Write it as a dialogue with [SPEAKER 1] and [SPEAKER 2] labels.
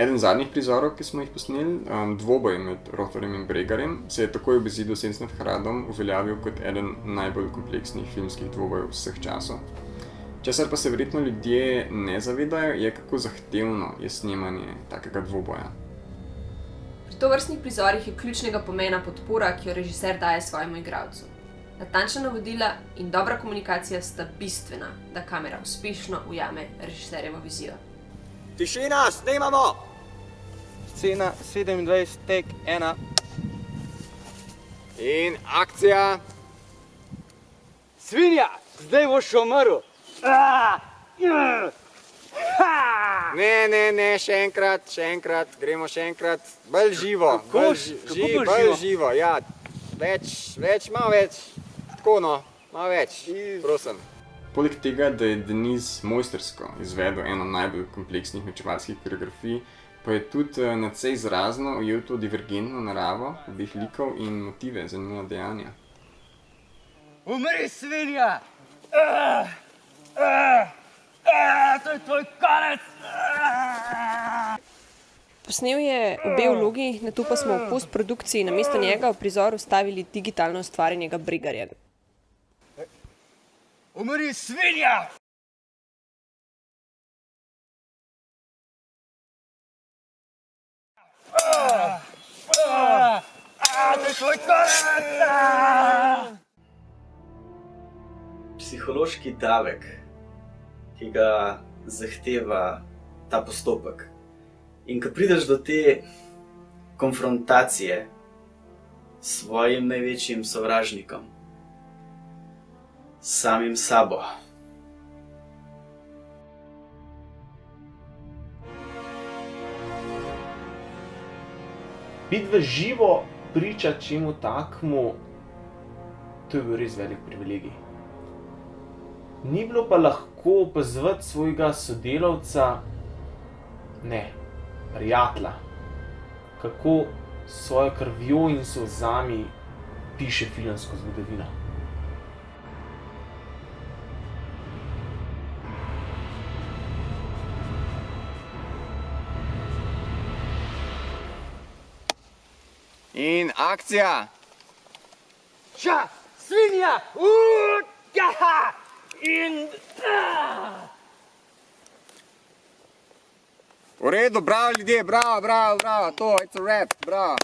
[SPEAKER 1] Eden zadnjih prizorov, ki smo jih posneli, dvoboj med Rothorjem in Bregarjem, se je takoj ob izidu Senc nad Hradom uveljavil kot eden najbolj kompleksnih filmskih dvobojev vseh časov. Česar pa se verjetno ljudje ne zavedajo, je, kako zahtevno je snemanje takega dvoboja.
[SPEAKER 2] Pri tovrstnih prizorih je ključnega pomena podpora, ki jo režiser daje svojemu igralcu. Natančna navodila in dobra komunikacija sta bistvena, da kamera uspešno ujame režiserjevo vizijo.
[SPEAKER 3] Tišina, snemamo!
[SPEAKER 4] Scena 27, tek 1.
[SPEAKER 3] In akcija!
[SPEAKER 4] Svinja, zdaj boš umrl!
[SPEAKER 3] Ne, še enkrat, gremo še enkrat. Bolj živo, bolj živo, ja. Malo več. Tako no, malo več, prosim.
[SPEAKER 1] Poleg tega, da je Denis mojstrsko izvedel eno najbolj kompleksnih mečevalskih koreografij, pa je tudi nadvse izrazno ujel to divergentno naravo obeh likov in motive za njuna dejanja.
[SPEAKER 4] Umri, svinja! To je tvoj konec!
[SPEAKER 2] Posnel je obe vlogi, nato pa smo v postprodukciji namesto njega v prizor vstavili digitalno ustvarjenega Bregarja.
[SPEAKER 4] Umri, svinja! To je tvoj konec!
[SPEAKER 5] Psihološki davek, ki ga zahteva ta postopek. In ko prideš do te konfrontacije s svojim največjim sovražnikom, s samim sabo.
[SPEAKER 6] Biti v živo priča čemu takmu, to je bil res velik privilegij. Ni bilo pa lahko opazovati svojega sodelavca, ne, prijatelja, kako s svojo krvjo in solzami piše filmsko zgodovino.
[SPEAKER 3] In akcija!
[SPEAKER 4] Svinja! In...
[SPEAKER 3] V redu, bravo ljudje, bravo, to, it's a wrap, bravo.